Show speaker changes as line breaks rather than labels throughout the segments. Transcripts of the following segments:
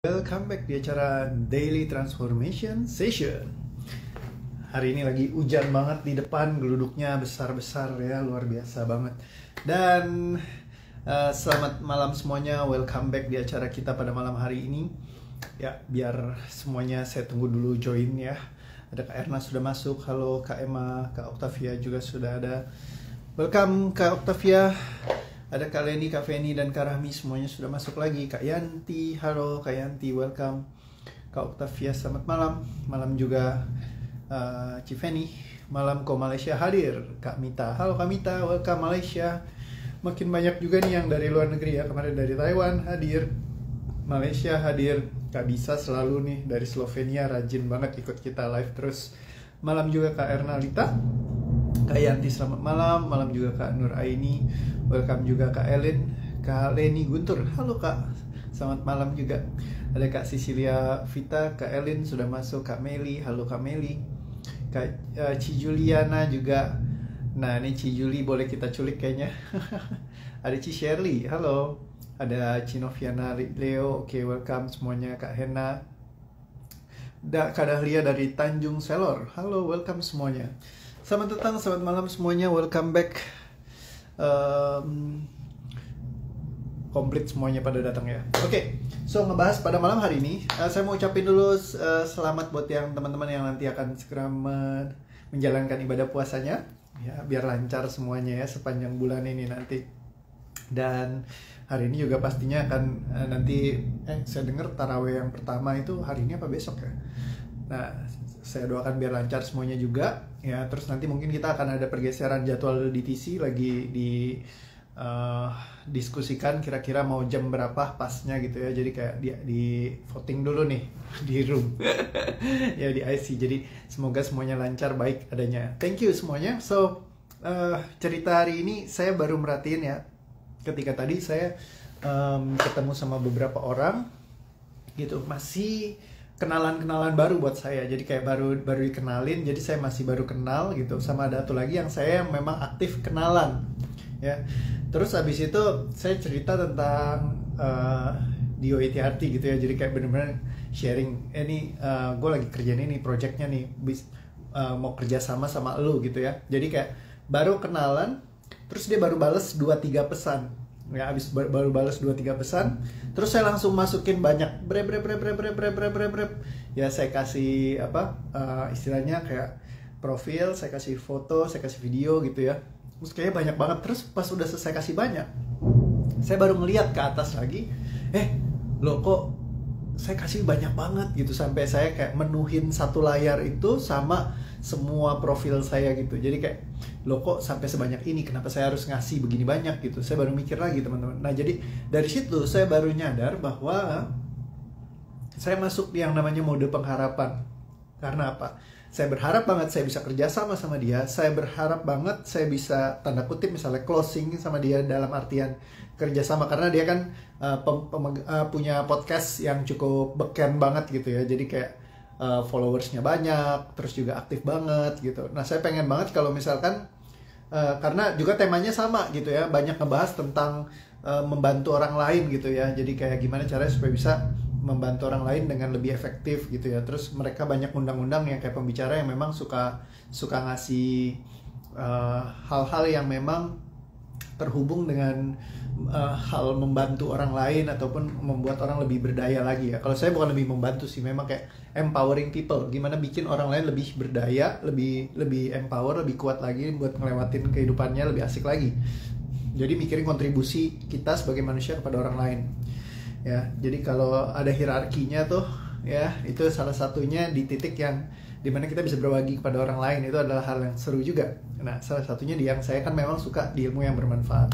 Welcome back di acara Daily Transformation Session. Hari ini lagi hujan banget di depan, geluduknya besar-besar ya, luar biasa banget. Dan selamat malam semuanya, welcome back di acara kita pada malam hari ini. Ya, biar semuanya saya tunggu dulu join ya. Ada Kak Erna sudah masuk, halo Kak Emma, Kak Octavia juga sudah ada. Welcome Kak Octavia. Ada Kak Leni, Kak Feni, dan Kak Rahmi semuanya sudah masuk lagi. Kak Yanti, halo Kak Yanti, welcome. Kak Octavia, selamat malam. Malam juga Cifeni. Malam Ko Malaysia hadir. Kak Mita, halo Kak Mita, welcome Malaysia. Makin banyak juga nih yang dari luar negeri ya. Kemarin dari Taiwan hadir, Malaysia hadir. Kak Bisa selalu nih dari Slovenia, rajin banget ikut kita live terus. Malam juga Kak Ernalita. Kak Yanti selamat malam, malam juga Kak Nur Aini, welcome juga Kak Ellen, Kak Leni Guntur, halo Kak, selamat malam juga. Ada Kak Cecilia Vita, Kak Ellen sudah masuk, Kak Meli, halo Kak Meli, Kak Ci Juliana juga. Nah ini Ci Juli boleh kita culik kayaknya. Ada Ci Shirley, halo. Ada Ci Noviana Leo, oke welcome semuanya. Kak Hena, Kak Dahlia dari Tanjung Selor, halo welcome semuanya. Selamat datang, selamat malam semuanya, welcome back. Komplit semuanya pada datang ya. Oke, so ngebahas pada malam hari ini, saya mau ucapin dulu selamat buat yang teman-teman yang nanti akan segera menjalankan ibadah puasanya. Ya, biar lancar semuanya ya sepanjang bulan ini nanti. Dan hari ini juga pastinya akan nanti, saya dengar tarawih yang pertama itu hari ini apa besok ya? Nah, saya doakan biar lancar semuanya juga ya. Terus nanti mungkin kita akan ada pergeseran jadwal DTC lagi di diskusikan kira-kira mau jam berapa pasnya gitu ya. Jadi kayak di voting dulu nih di room ya di IC. Jadi semoga semuanya lancar baik adanya. Thank you semuanya. So cerita hari ini saya baru merhatiin ya, ketika tadi saya ketemu sama beberapa orang gitu, masih kenalan-kenalan baru buat saya. Jadi kayak baru dikenalin, jadi saya masih baru kenal gitu. Sama ada satu lagi yang saya memang aktif kenalan ya. Terus abis itu saya cerita tentang Dio ATRT gitu ya. Jadi kayak bener-bener sharing, ini gue lagi kerjain ini projectnya nih, mau kerja sama lu gitu ya. Jadi kayak baru kenalan, terus dia baru bales 2-3 pesan ya. Abis baru balas 2-3 pesan, terus saya langsung masukin banyak brep. Ya saya kasih apa istilahnya kayak profil, saya kasih foto, saya kasih video gitu ya. Terus kayaknya banyak banget. Terus pas udah selesai kasih banyak, saya baru ngeliat ke atas lagi, loh kok saya kasih banyak banget gitu, sampai saya kayak menuhin satu layar itu sama semua profil saya gitu. Jadi kayak, loh kok sampai sebanyak ini, kenapa saya harus ngasih begini banyak gitu. Saya baru mikir lagi teman-teman. Nah jadi dari situ saya baru nyadar bahwa saya masuk di yang namanya mode pengharapan. Karena apa? Saya berharap banget saya bisa kerja sama dia. Saya berharap banget saya bisa tanda kutip misalnya closing sama dia, dalam artian kerja sama. Karena dia kan punya podcast yang cukup beken banget gitu ya. Jadi kayak followersnya banyak, terus juga aktif banget gitu. Nah saya pengen banget kalau misalkan karena juga temanya sama gitu ya, banyak ngebahas tentang membantu orang lain gitu ya. Jadi kayak gimana caranya supaya bisa membantu orang lain dengan lebih efektif gitu ya. Terus mereka banyak undang-undang yang kayak pembicara yang memang suka ngasih hal-hal yang memang terhubung dengan hal membantu orang lain ataupun membuat orang lebih berdaya lagi ya. Kalau saya bukan lebih membantu sih, memang kayak empowering people, gimana bikin orang lain lebih berdaya, lebih empower, lebih kuat lagi buat ngelewatin kehidupannya lebih asik lagi. Jadi mikirin kontribusi kita sebagai manusia kepada orang lain ya. Jadi kalau ada hierarkinya tuh ya, itu salah satunya di titik yang dimana kita bisa berbagi kepada orang lain, itu adalah hal yang seru juga. Nah salah satunya di yang saya kan memang suka di ilmu yang bermanfaat.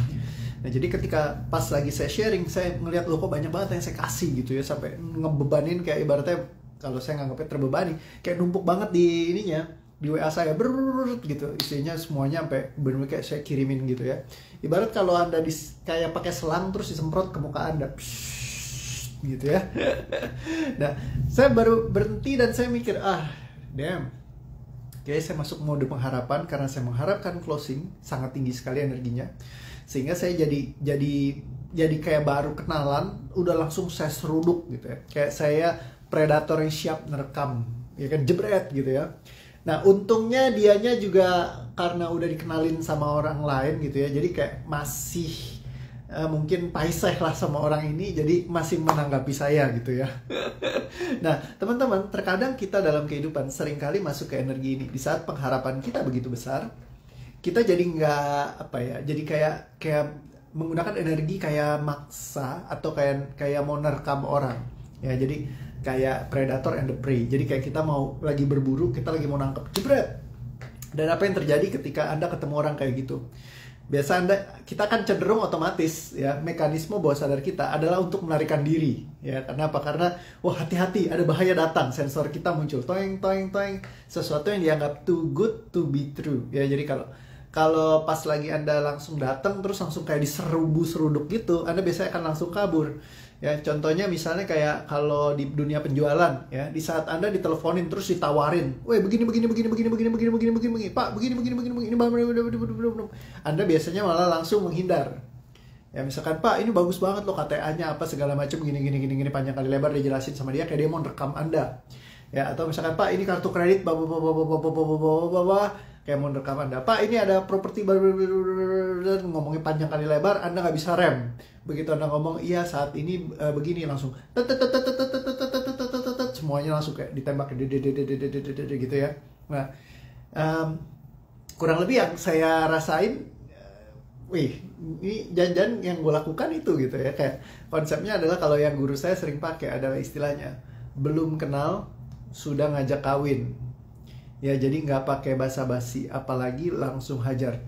Nah jadi ketika pas lagi saya sharing, saya ngeliat loh kok banyak banget yang saya kasih gitu ya, sampai ngebebanin, kayak ibaratnya kalau saya nganggapnya terbebani, kayak numpuk banget di ininya, di WA saya gitu, isinya semuanya sampai benar-benar kayak saya kirimin gitu ya. Ibarat kalau Anda kayak pakai selang terus disemprot ke muka Anda gitu ya. Nah saya baru berhenti dan saya mikir, damn, kayaknya saya masuk mode pengharapan karena saya mengharapkan closing sangat tinggi sekali energinya, sehingga saya jadi jadi kayak baru kenalan udah langsung saya seruduk gitu ya, kayak saya predator yang siap nerekam ya kan, jebret gitu ya. Nah untungnya dianya juga karena udah dikenalin sama orang lain gitu ya, jadi kayak masih mungkin paiseh lah sama orang ini, jadi masih menanggapi saya gitu ya. Nah teman-teman, terkadang kita dalam kehidupan seringkali masuk ke energi ini di saat pengharapan kita begitu besar, kita jadi nggak apa ya, jadi kayak menggunakan energi kayak maksa atau kayak mau nerekam orang ya, jadi kayak predator and the prey. Jadi kayak kita mau lagi berburu, kita lagi mau nangkep, jebret. Dan apa yang terjadi ketika Anda ketemu orang kayak gitu? Biasa kita kan cenderung otomatis ya, mekanisme bawah sadar kita adalah untuk melarikan diri ya. Karena apa? Karena wah hati-hati ada bahaya datang, sensor kita muncul toeng toeng toeng, sesuatu yang dianggap too good to be true ya. Jadi kalau pas lagi Anda langsung datang terus langsung kayak diseruduk gitu, Anda biasanya akan langsung kabur. Ya, contohnya misalnya kayak kalau di dunia penjualan ya, di saat Anda diteleponin terus ditawarin, "Weh, begini, Pak, begini, Anda biasanya malah langsung menghindar. Ya, misalkan, "Pak, ini bagus banget loh KTA-nya apa segala macam gini, panjang kali lebar dijelasin sama dia kayak dia mau rekam Anda." Ya, atau misalkan, "Pak, ini kartu kredit kayak mau rekam Anda. Pak, ini ada properti ngomongin panjang kali lebar, Anda nggak bisa rem." Begitu Anda ngomong, "Iya saat ini begini," langsung semuanya langsung kayak ditembak gitu ya. Nah, kurang lebih yang saya rasain, wih, ini jangan yang gue lakukan itu gitu ya. Kayak konsepnya adalah kalau yang guru saya sering pakai adalah istilahnya belum kenal sudah ngajak kawin. Ya, jadi nggak pakai basa-basi, apalagi langsung hajar.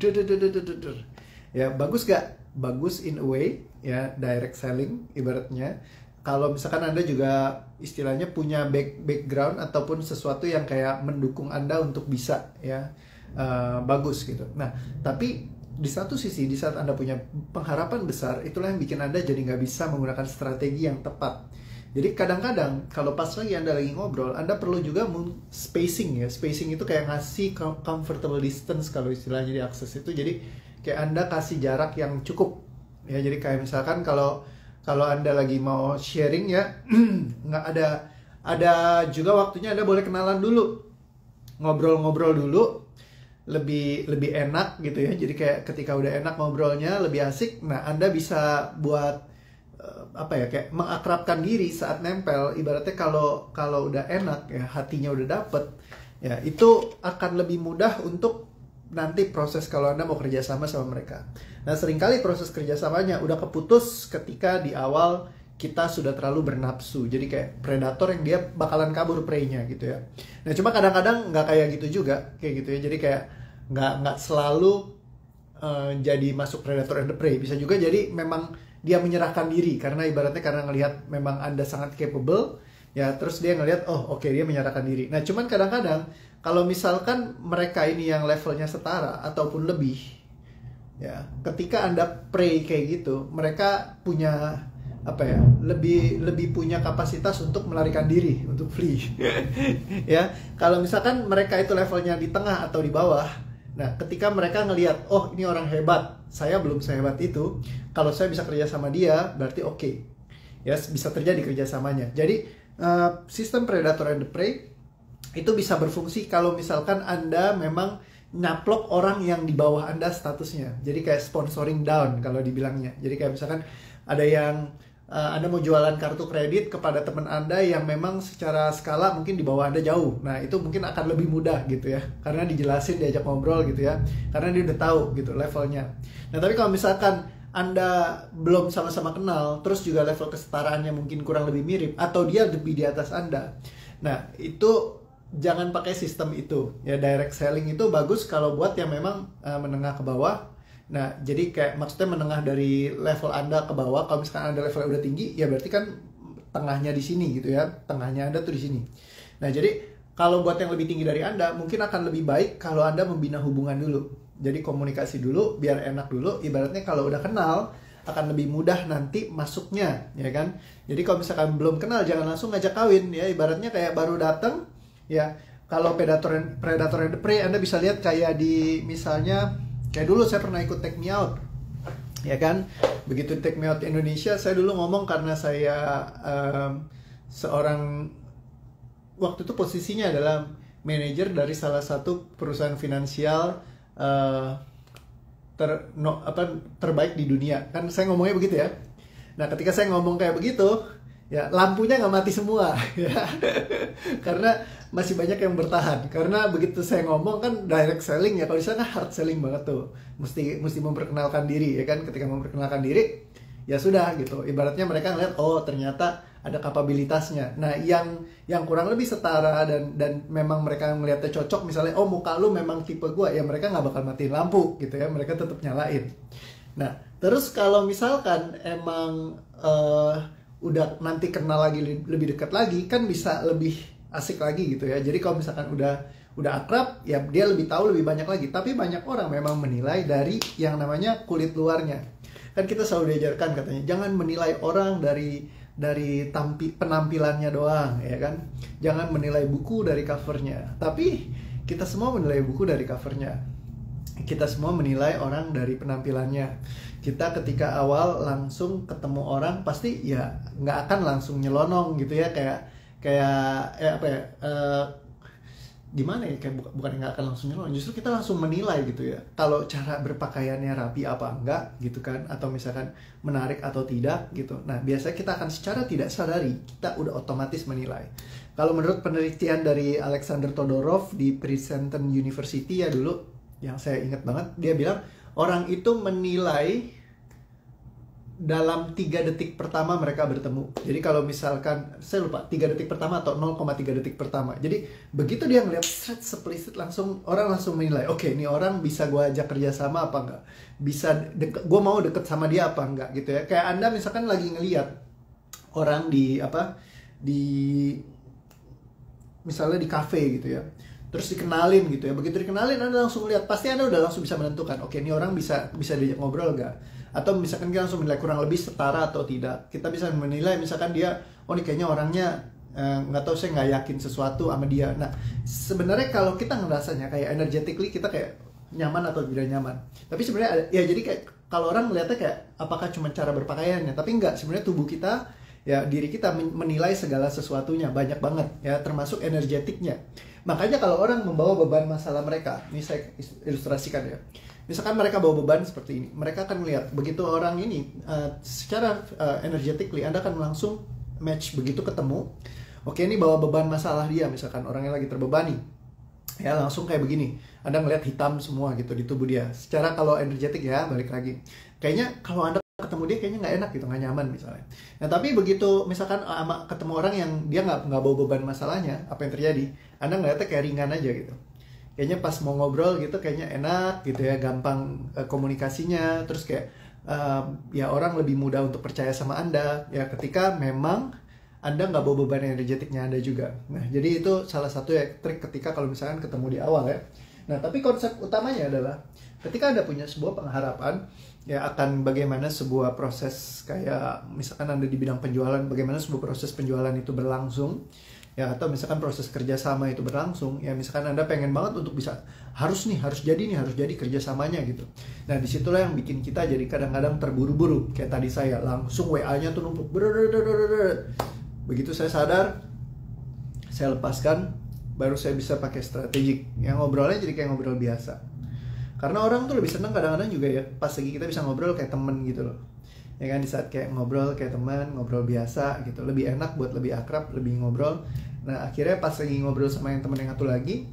Ya, bagus gak? Bagus in a way, ya, direct selling ibaratnya. Kalau misalkan Anda juga istilahnya punya background ataupun sesuatu yang kayak mendukung Anda untuk bisa ya, bagus gitu. Nah, tapi di satu sisi, di saat Anda punya pengharapan besar, itulah yang bikin Anda jadi nggak bisa menggunakan strategi yang tepat. Jadi kadang-kadang kalau pas lagi Anda lagi ngobrol, Anda perlu juga spacing ya. Spacing itu kayak ngasih comfortable distance kalau istilahnya di Access itu. Jadi kayak Anda kasih jarak yang cukup. Ya, jadi kayak misalkan kalau Anda lagi mau sharing ya, nggak ada juga waktunya Anda boleh kenalan dulu. Ngobrol-ngobrol dulu lebih enak gitu ya. Jadi kayak ketika udah enak ngobrolnya, lebih asik. Nah, Anda bisa buat apa ya, kayak mengakrabkan diri saat nempel. Ibaratnya kalau udah enak ya, hatinya udah dapet ya, itu akan lebih mudah untuk nanti proses kalau Anda mau kerjasama sama mereka. Nah, seringkali proses kerjasamanya udah keputus ketika di awal kita sudah terlalu bernafsu. Jadi kayak predator yang dia bakalan kabur prey-nya gitu ya. Nah, cuma kadang-kadang nggak kayak gitu juga, kayak gitu ya. Jadi kayak nggak selalu jadi masuk predator and the prey. Bisa juga jadi memang dia menyerahkan diri karena ibaratnya karena ngelihat memang Anda sangat capable ya, terus dia ngelihat oh oke, dia menyerahkan diri. Nah, cuman kadang-kadang kalau misalkan mereka ini yang levelnya setara ataupun lebih ya, ketika Anda prey kayak gitu, mereka punya apa ya, lebih punya kapasitas untuk melarikan diri, untuk flee. Ya, kalau misalkan mereka itu levelnya di tengah atau di bawah, nah ketika mereka ngelihat oh ini orang hebat, saya belum sehebat itu, kalau saya bisa kerja sama dia berarti oke. Ya, bisa terjadi kerjasamanya. Jadi sistem predator and the prey itu bisa berfungsi kalau misalkan Anda memang nyaplok orang yang di bawah Anda statusnya. Jadi kayak sponsoring down kalau dibilangnya. Jadi kayak misalkan ada yang Anda mau jualan kartu kredit kepada teman Anda yang memang secara skala mungkin di bawah Anda jauh. Nah, itu mungkin akan lebih mudah gitu ya. Karena dijelasin, diajak ngobrol gitu ya. Karena dia udah tahu gitu levelnya. Nah, tapi kalau misalkan Anda belum sama-sama kenal, terus juga level kesetaraannya mungkin kurang lebih mirip, atau dia lebih di atas Anda. Nah, itu jangan pakai sistem itu. Ya, direct selling itu bagus kalau buat yang memang menengah ke bawah. Nah, jadi kayak maksudnya menengah dari level Anda ke bawah. Kalau misalkan Anda levelnya udah tinggi, ya berarti kan tengahnya di sini gitu ya. Tengahnya Anda tuh di sini. Nah, jadi kalau buat yang lebih tinggi dari Anda, mungkin akan lebih baik kalau Anda membina hubungan dulu. Jadi komunikasi dulu, biar enak dulu. Ibaratnya kalau udah kenal, akan lebih mudah nanti masuknya, ya kan? Jadi kalau misalkan belum kenal, jangan langsung ngajak kawin ya. Ibaratnya kayak baru datang, ya. Kalau predator and the prey, Anda bisa lihat kayak di misalnya kayak dulu saya pernah ikut Take Me Out. ya kan. Begitu Take Me Out Indonesia, saya dulu ngomong karena saya seorang, waktu itu posisinya adalah manajer dari salah satu perusahaan finansial terbaik di dunia, kan saya ngomongnya begitu ya. Nah ketika saya ngomong kayak begitu, ya lampunya nggak mati semua ya. Karena masih banyak yang bertahan. Karena begitu saya ngomong kan direct selling ya, kalau di sana hard selling banget tuh, mesti memperkenalkan diri ya kan. Ketika memperkenalkan diri ya sudah gitu, ibaratnya mereka ngeliat oh ternyata ada kapabilitasnya. Nah yang kurang lebih setara dan memang mereka ngeliatnya cocok, misalnya oh muka lu memang tipe gua, ya mereka nggak bakal matiin lampu gitu ya, mereka tetap nyalain. Nah terus kalau misalkan emang udah nanti kenal lagi, lebih dekat lagi, kan bisa lebih asik lagi gitu ya. Jadi kalau misalkan udah akrab ya dia lebih tahu lebih banyak lagi. Tapi banyak orang memang menilai dari yang namanya kulit luarnya. Kan kita selalu diajarkan katanya jangan menilai orang dari penampilannya doang ya kan. Jangan menilai buku dari covernya. Tapi kita semua menilai buku dari covernya. Kita semua menilai orang dari penampilannya. Kita ketika awal langsung ketemu orang pasti ya nggak akan langsung nyelonong gitu ya, kayak apa ya, gimana ya, kayak bukan nggak akan langsung nyelonong, justru kita langsung menilai gitu ya, kalau cara berpakaiannya rapi apa enggak gitu kan, atau misalkan menarik atau tidak gitu. Nah biasanya kita akan secara tidak sadari kita udah otomatis menilai. Kalau menurut penelitian dari Alexander Todorov di Princeton University ya dulu, yang saya ingat banget, dia bilang orang itu menilai dalam 3 detik pertama mereka bertemu. Jadi kalau misalkan, saya lupa 3 detik pertama atau 0,3 detik pertama. Jadi begitu dia ngeliat eksplisit, orang langsung menilai, oke, ini orang bisa gue ajak kerjasama apa enggak, bisa gue mau deket sama dia apa enggak gitu ya. Kayak Anda misalkan lagi ngeliat orang misalnya di cafe gitu ya, terus dikenalin gitu ya. Begitu dikenalin Anda langsung lihat, pasti Anda udah langsung bisa menentukan, oke, ini orang bisa diajak ngobrol gak? Atau misalkan kita langsung menilai kurang lebih setara atau tidak. Kita bisa menilai misalkan dia, oh ini kayaknya orangnya nggak tahu, saya nggak yakin sesuatu sama dia. Nah sebenarnya kalau kita ngerasanya kayak energetically kita kayak nyaman atau tidak nyaman. Tapi sebenarnya ya jadi kayak kalau orang melihatnya kayak apakah cuma cara berpakaiannya, tapi enggak, sebenarnya tubuh kita ya, diri kita menilai segala sesuatunya banyak banget ya, termasuk energetiknya. Makanya kalau orang membawa beban masalah mereka, ini saya ilustrasikan ya. Misalkan mereka bawa beban seperti ini, mereka akan melihat begitu orang ini secara energetically Anda akan langsung match begitu ketemu. Oke, ini bawa beban masalah dia, misalkan orangnya lagi terbebani. Ya langsung kayak begini, Anda ngelihat hitam semua gitu di tubuh dia. Secara kalau energetik ya, balik lagi. Kayaknya kalau Anda ketemu dia kayaknya nggak enak gitu, nggak nyaman misalnya. Nah tapi begitu misalkan ketemu orang yang dia nggak bawa beban masalahnya, apa yang terjadi? Anda ngeliatnya kayak ringan aja gitu. Kayaknya pas mau ngobrol gitu kayaknya enak gitu ya, gampang komunikasinya, terus kayak ya orang lebih mudah untuk percaya sama Anda ya ketika memang Anda nggak bawa beban energetiknya Anda juga. Nah jadi itu salah satu ya trik ketika kalau misalkan ketemu di awal ya. Nah tapi konsep utamanya adalah ketika Anda punya sebuah pengharapan ya akan bagaimana sebuah proses, kayak misalkan Anda di bidang penjualan, bagaimana sebuah proses penjualan itu berlangsung ya, atau misalkan proses kerjasama itu berlangsung ya, misalkan Anda pengen banget untuk bisa harus jadi kerjasamanya gitu. Nah disitulah yang bikin kita jadi kadang-kadang terburu-buru, kayak tadi saya langsung WA-nya tuh numpuk. Begitu saya sadar, saya lepaskan, baru saya bisa pakai strategik yang ngobrolnya jadi kayak ngobrol biasa. Karena orang tuh lebih senang kadang-kadang juga ya pas lagi kita bisa ngobrol kayak temen gitu loh. Ya kan, di saat kayak ngobrol kayak teman, ngobrol biasa gitu, lebih enak buat lebih akrab, lebih ngobrol. Nah akhirnya pas lagi ngobrol sama yang teman yang satu lagi,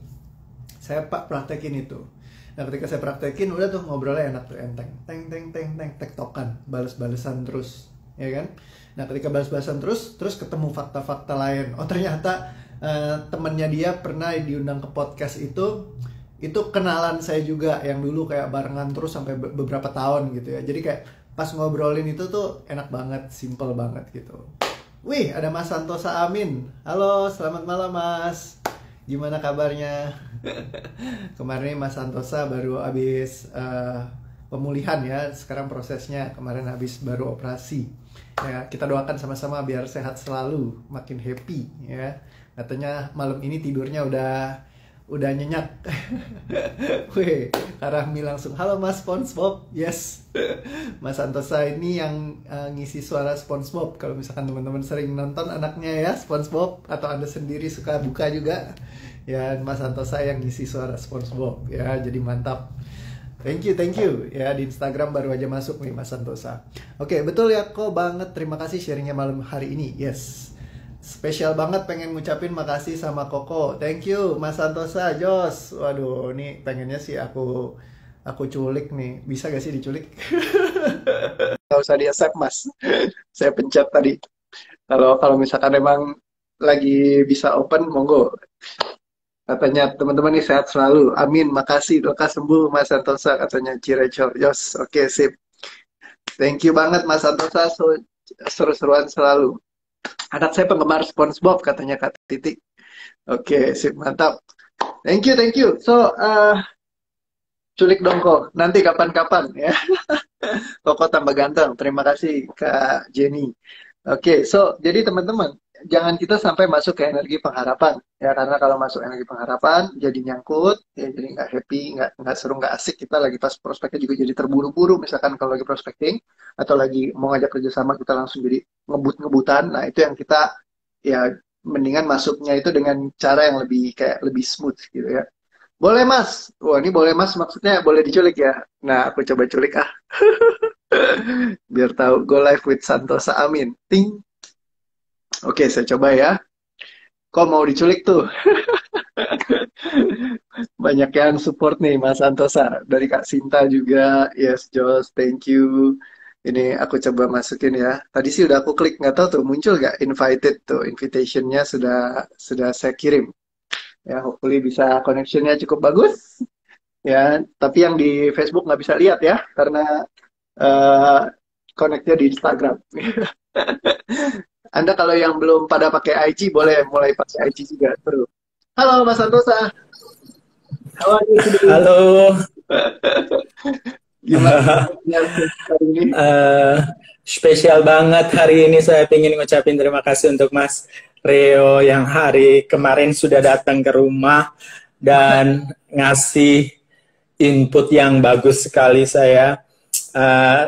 saya praktekin itu. Nah ketika saya praktekin udah tuh ngobrolnya enak tuh, enteng, tektokan, balas-balesan terus, ya kan. Nah ketika balas-balesan terus ketemu fakta-fakta lain. Oh ternyata temennya dia pernah diundang ke podcast itu kenalan saya juga, yang dulu kayak barengan terus sampai beberapa tahun gitu ya. Jadi kayak pas ngobrolin itu tuh enak banget, simple banget gitu. Wih, ada Mas Santosa Amin. Halo, selamat malam Mas. Gimana kabarnya? Kemarin Mas Santosa baru habis pemulihan ya. Sekarang prosesnya, kemarin habis baru operasi. Ya, kita doakan sama-sama biar sehat selalu, makin happy ya. Katanya malam ini tidurnya udah udah nyenyak. Wih, Karahmi langsung, halo Mas SpongeBob. Yes. Mas Santosa ini yang ngisi suara SpongeBob. Kalau misalkan teman-teman sering nonton anaknya ya SpongeBob, atau Anda sendiri suka buka juga, ya Mas Santosa yang ngisi suara SpongeBob ya. Jadi mantap. Thank you ya. Di Instagram baru aja masuk nih Mas Santosa. Oke, betul ya kok banget. Terima kasih sharingnya malam hari ini. Yes. Spesial banget, pengen ngucapin makasih sama Koko. Thank you Mas Santosa, Jos. Waduh, nih pengennya sih aku culik nih. Bisa gak sih diculik? Gak usah di accept Mas. Saya pencet tadi. Kalau misalkan emang lagi bisa open, monggo. Katanya teman-teman ini sehat selalu. Amin, makasih. Doa sembuh Mas Santosa, katanya Cireco. Jos, oke, sip. Thank you banget Mas Santosa. Seru-seruan selalu. Anak saya penggemar SpongeBob, katanya Kak Titi. Oke, sip, mantap. Thank you. So, culik dong kok. Nanti kapan-kapan ya. Koko tambah ganteng. Terima kasih Kak Jenny. Oke, so jadi teman-teman, jangan kita sampai masuk ke energi pengharapan ya, karena kalau masuk energi pengharapan jadi nyangkut ya, jadi nggak happy, nggak seru, nggak asik. Kita lagi pas prospeknya juga jadi terburu-buru, misalkan kalau lagi prospecting atau lagi mau ngajak kerjasama kita langsung jadi ngebut-ngebutan. Nah itu yang kita ya mendingan masuknya itu dengan cara yang lebih smooth gitu ya. Boleh Mas, wah ini boleh Mas maksudnya boleh diculik ya. Nah aku coba culik biar tahu. Go live with Santosa, amin. Ting. Oke, saya coba ya. Kok mau diculik tuh? Banyak yang support nih Mas Santosa. Dari Kak Sinta juga. Yes, Jos, thank you. Ini aku coba masukin ya. Tadi sih udah aku klik, nggak tahu tuh muncul nggak invited tuh. Invitationnya sudah saya kirim. Ya, hopefully bisa connectionnya cukup bagus. Ya, tapi yang di Facebook nggak bisa lihat ya, karena connect-nya di Instagram. Anda kalau yang belum pada pakai IG, boleh mulai pakai IG juga. Seru. Halo Mas Santosa.
Halo.
Gimana hari ini?
Spesial banget hari ini, saya ingin ngucapin terima kasih untuk Mas Reo yang hari kemarin sudah datang ke rumah dan ngasih input yang bagus sekali saya,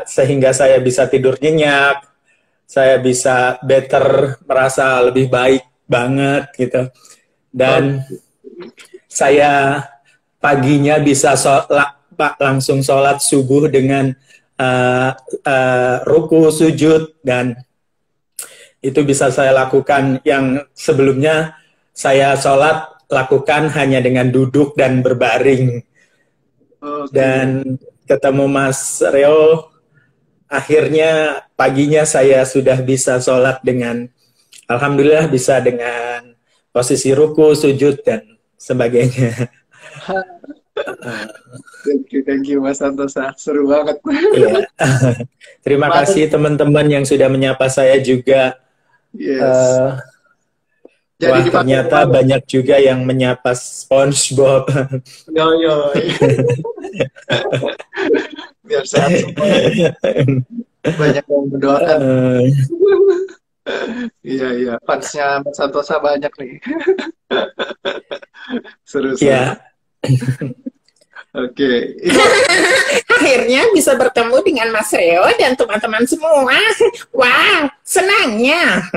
sehingga saya bisa tidur nyenyak, saya bisa merasa lebih baik banget gitu, dan saya paginya bisa langsung sholat subuh dengan ruku, sujud, dan itu bisa saya lakukan yang sebelumnya saya sholat lakukan hanya dengan duduk dan berbaring. Dan ketemu Mas Reo, akhirnya paginya saya sudah bisa sholat dengan, alhamdulillah bisa dengan posisi ruku, sujud, dan sebagainya.
Thank you Mas Santosa, seru banget.
Iya. Terima kasih teman-teman yang sudah menyapa saya juga.
Yes.
Jadi wah, ternyata banyak juga yang menyapa SpongeBob.
Yo. Biar sehat semua. Banyak yang mendoakan. Iya. Fansnya Mas Santosa banyak nih. Seru.
Ya.
Oke.
Akhirnya bisa bertemu dengan Mas Reo dan teman-teman semua. Wow, senangnya.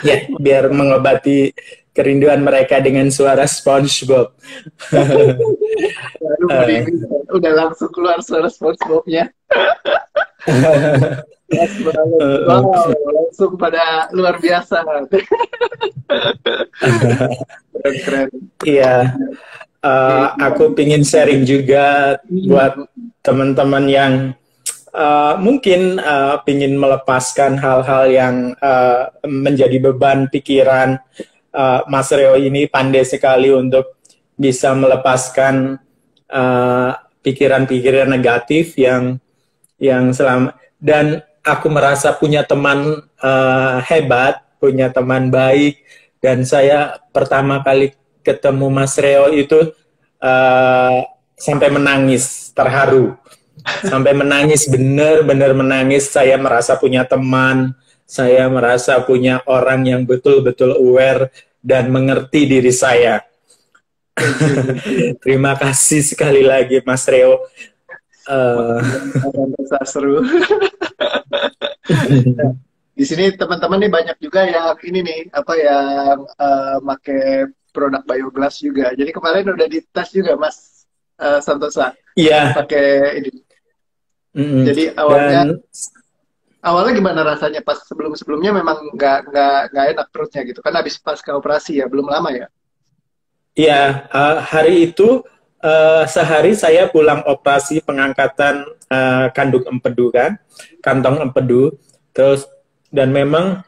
Ya, biar mengobati kerinduan mereka dengan suara SpongeBob.
Udah langsung keluar suara SpongeBob-nya. Langsung pada luar biasa. Keren.
Iya. Aku pingin sharing juga buat teman-teman yang mungkin pingin melepaskan hal-hal yang menjadi beban pikiran. Mas Reo ini pandai sekali untuk bisa melepaskan pikiran-pikiran negatif yang selama, dan aku merasa punya teman hebat, punya teman baik, dan saya pertama kali ketemu Mas Reo itu sampai menangis, terharu. Sampai menangis, benar-benar menangis. Saya merasa punya teman, saya merasa punya orang yang betul-betul aware dan mengerti diri saya. Terima kasih sekali lagi Mas Reo. Eh,
Bisa seru. Di sini teman-teman nih banyak juga yang ini nih apa yang make produk bioglass juga. Jadi kemarin udah dites juga Mas Santosa
Iya,
pakai ini.
mm-mm.
Jadi awalnya
Dan
awalnya gimana rasanya pas sebelum-sebelumnya memang nggak enak perutnya gitu kan habis pasca operasi ya belum lama ya.
ya, hari itu sehari saya pulang operasi pengangkatan kandung empedu kan, kantong empedu. Terus dan memang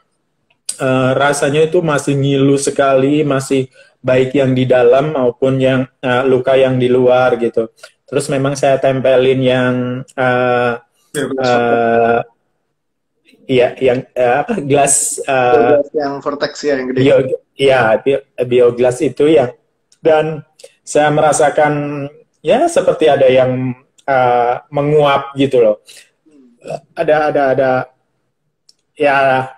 rasanya itu masih ngilu sekali, masih baik yang di dalam maupun yang luka yang di luar gitu. Terus memang saya tempelin yang
Biogas
uh, ya yang apa gelas
yang vortex ya yang gede.
bio ya bioglas itu ya, dan saya merasakan ya seperti ada yang menguap gitu loh. Ada ya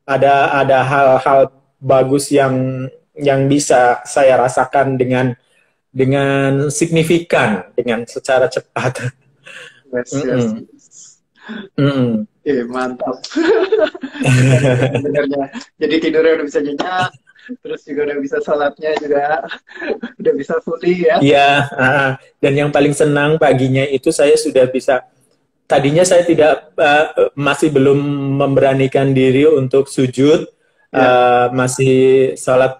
ada hal-hal bagus yang bisa saya rasakan dengan signifikan, dengan secara cepat.
Yes,
Mm
yes.
-mm. Mm -mm.
Mantap. Sebenarnya. Jadi tidurnya udah bisa nyenyak, terus juga udah bisa sholatnya juga udah bisa fully ya.
Iya, dan yang paling senang paginya itu saya sudah bisa. Tadinya saya tidak masih belum memberanikan diri untuk sujud,
Ya,
masih sholat.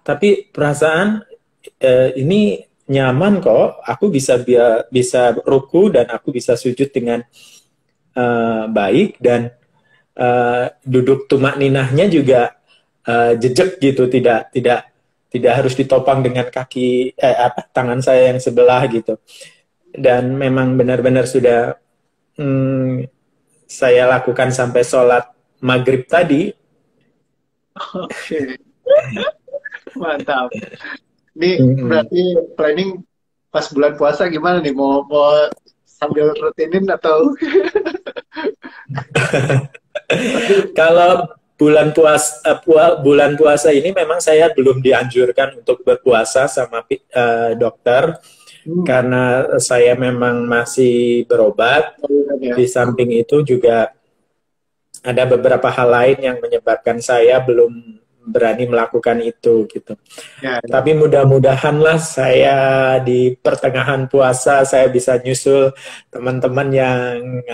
Tapi perasaan ini nyaman kok. Aku bisa ruku dan aku bisa sujud dengan baik, dan duduk tumak ninahnya juga jejak gitu, tidak harus ditopang dengan tangan saya yang sebelah gitu. Dan memang benar-benar sudah saya lakukan sampai sholat maghrib tadi.
oke. Mantap. Ini
Mm-mm.
berarti planning pas bulan puasa gimana nih? Mau sambil rutinin atau
Kalau bulan puasa ini memang saya belum dianjurkan untuk berpuasa sama dokter,
hmm,
karena saya memang masih berobat.
ya?
Di samping itu juga ada beberapa hal lain yang menyebabkan saya belum berani melakukan itu gitu.
Ya, ya.
Tapi mudah-mudahanlah saya di pertengahan puasa saya bisa nyusul teman-teman yang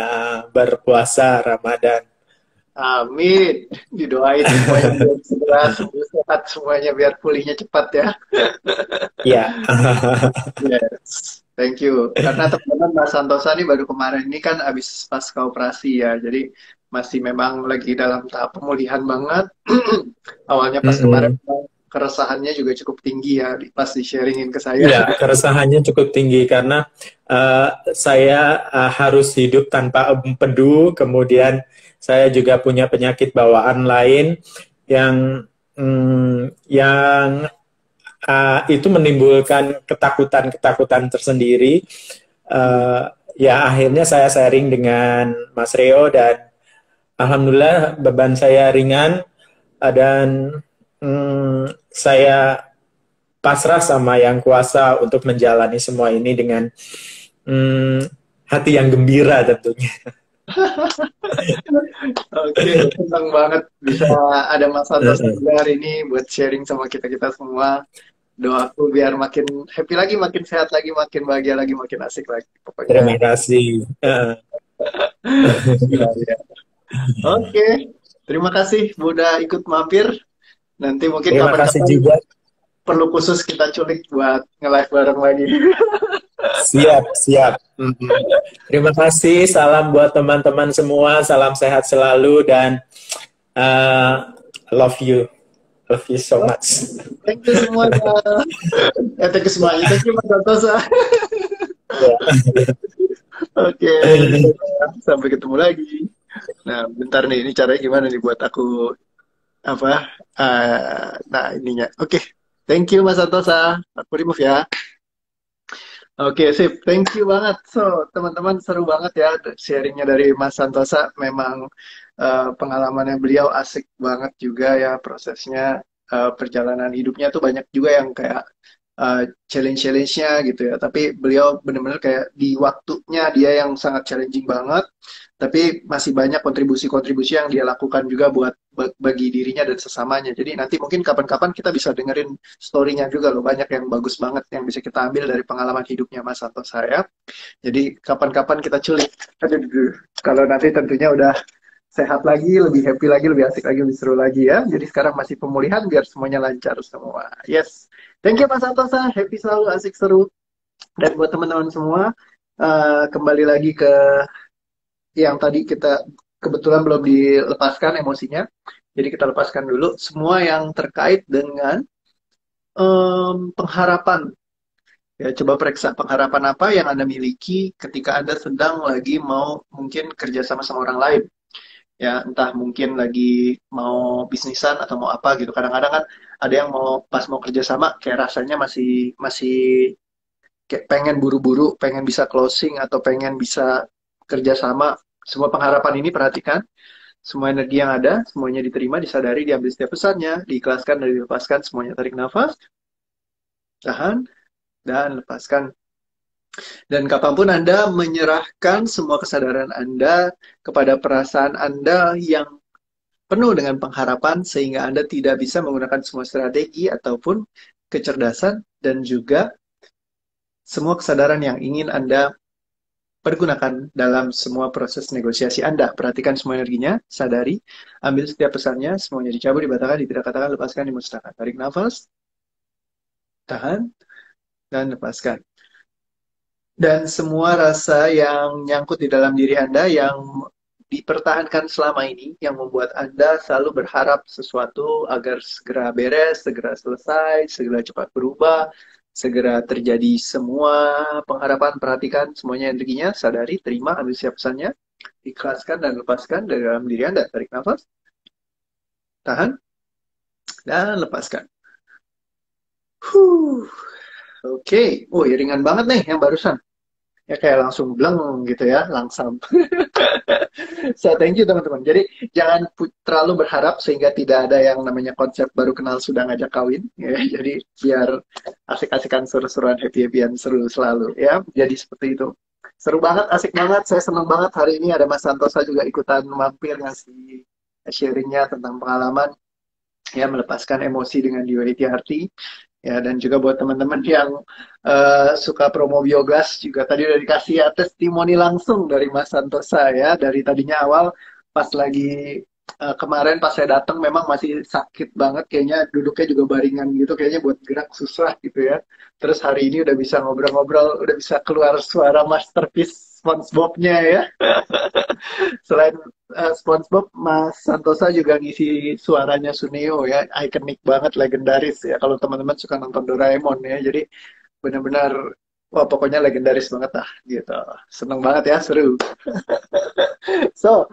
berpuasa Ramadan.
Amin. Didoain semuanya biar segera sembuh sehat semuanya biar pulihnya cepat ya.
Ya.
Yes, thank you. Karena teman-teman Mas Santosa ini baru kemarin ini kan habis pasca operasi ya, jadi masih memang lagi dalam tahap pemulihan banget. Awalnya pas kemarin
Mm-mm.
keresahannya juga cukup tinggi ya, pas di-sharingin ke saya.
Ya, keresahannya cukup tinggi karena saya harus hidup tanpa empedu, kemudian saya juga punya penyakit bawaan lain yang itu menimbulkan ketakutan-ketakutan tersendiri. Ya, akhirnya saya sharing dengan Mas Reo dan alhamdulillah beban saya ringan, dan saya pasrah sama yang kuasa untuk menjalani semua ini dengan mm, hati yang gembira tentunya.
Oke, senang banget bisa ada Mas Santosa juga hari ini buat sharing sama kita-kita semua. Doaku biar makin happy lagi, makin sehat lagi, makin bahagia lagi, makin asik lagi.
Terima
Pokoknya,
kasih.
ya, ya. Oke, terima kasih udah ikut mampir. Nanti mungkin
Terima kasih
kapan-kapan
juga.
perlu khusus kita culik buat nge-live bareng lagi.
Siap, siap. Terima kasih. Salam buat teman-teman semua. Salam sehat selalu dan love you. Love you so much.
Thank you semuanya. Thank you semuanya. Thank you Mas Santosa. Oke, sampai ketemu lagi. Nah, bentar nih, ini caranya gimana nih buat aku apa? Nah, ininya. Oke, thank you Mas Santosa. Aku remove ya. Oke, sip. Thank you banget. So, teman-teman seru banget ya sharingnya dari Mas Santosa. Memang pengalamannya beliau asik banget juga ya prosesnya, perjalanan hidupnya tuh banyak juga yang kayak challenge-challenge-nya gitu ya. Tapi beliau benar-benar kayak di waktunya dia yang sangat challenging banget, tapi masih banyak kontribusi-kontribusi yang dia lakukan juga buat bagi dirinya dan sesamanya. Jadi nanti mungkin kapan-kapan kita bisa dengerin story-nya juga loh, banyak yang bagus banget yang bisa kita ambil dari pengalaman hidupnya Mas Santosa saya. Jadi kapan-kapan kita culik. Aduh, kalau nanti tentunya udah sehat lagi, lebih happy lagi, lebih asik lagi, lebih seru lagi ya. Jadi sekarang masih pemulihan biar semuanya lancar semua. Yes. Thank you Mas Santosa, happy selalu, asik seru. Dan buat teman-teman semua, kembali lagi ke yang tadi kita kebetulan belum dilepaskan emosinya. Jadi kita lepaskan dulu semua yang terkait dengan pengharapan. Ya, coba periksa pengharapan apa yang Anda miliki ketika Anda sedang lagi mau mungkin kerjasama sama orang lain. Ya, entah mungkin lagi mau bisnisan atau mau apa gitu. Kadang-kadang kan ada yang mau pas mau kerjasama kayak rasanya masih kayak pengen buru-buru, pengen bisa closing atau pengen bisa kerjasama. Semua pengharapan ini perhatikan. Semua energi yang ada, semuanya diterima, disadari, diambil setiap pesannya, diikhlaskan dan dilepaskan. Semuanya tarik nafas, tahan, dan lepaskan. Dan kapanpun Anda menyerahkan semua kesadaran Anda kepada perasaan Anda yang penuh dengan pengharapan, sehingga Anda tidak bisa menggunakan semua strategi ataupun kecerdasan, dan juga semua kesadaran yang ingin Anda pergunakan dalam semua proses negosiasi Anda. Perhatikan semua energinya, sadari, ambil setiap pesannya, semuanya dicabut, dibatalkan, ditidak-katakan, lepaskan, dimusnahkan. Tarik nafas, tahan, dan lepaskan. Dan semua rasa yang nyangkut di dalam diri Anda yang dipertahankan selama ini, yang membuat Anda selalu berharap sesuatu agar segera beres, segera selesai, segera cepat berubah, segera terjadi semua pengharapan, perhatikan semuanya energinya, sadari, terima, ambil siap pesannya, ikhlaskan dan lepaskan dari dalam diri Anda. Tarik nafas, tahan, dan lepaskan. Oke. Oh, ya ringan banget nih yang barusan. Ya kayak langsung bleng gitu ya, langsam. So, thank you teman-teman. Jadi, jangan terlalu berharap sehingga tidak ada yang namanya konsep baru kenal sudah ngajak kawin. Ya. Jadi, biar asik-asikan, seru-seruan, happy-happyan, seru selalu. Ya, jadi seperti itu. Seru banget, asik banget. Saya senang banget hari ini ada Mas Santosa juga ikutan mampir ngasih sharingnya tentang pengalaman. Ya, melepaskan emosi dengan Duality Hearty. Ya, dan juga buat teman-teman yang suka promo biogas juga tadi udah dikasih ya testimoni langsung dari Mas Santosa ya, dari tadinya awal pas lagi kemarin pas saya datang memang masih sakit banget kayaknya, duduknya juga baringan gitu kayaknya, buat gerak susah gitu ya. Terus hari ini udah bisa ngobrol-ngobrol, udah bisa keluar suara masterpiece SpongeBob-nya ya. Selain SpongeBob, Mas Santosa juga ngisi suaranya Suneo ya, ikonik banget, legendaris ya. Kalau teman-teman suka nonton Doraemon ya, jadi benar-benar wah pokoknya legendaris banget lah gitu. Seneng banget ya, seru. So,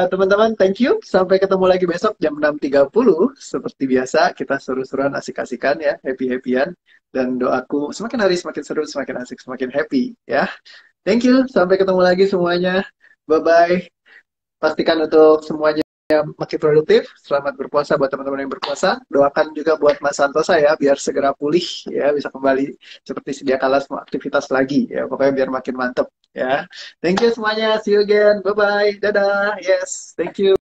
teman-teman, thank you. Sampai ketemu lagi besok jam 6.30. Seperti biasa, kita seru-seruan, asik-asikan ya, happy-happyan. Dan doaku semakin hari semakin seru, semakin asik, semakin happy ya. Thank you. Sampai ketemu lagi semuanya. Bye-bye. Pastikan untuk semuanya makin produktif. Selamat berpuasa buat teman-teman yang berpuasa. Doakan juga buat Mas Santosa ya, biar segera pulih ya, bisa kembali seperti sedia kala semua aktivitas lagi ya. Pokoknya biar makin mantep ya. Thank you semuanya. See you again. Bye-bye. Dadah. Yes. Thank you.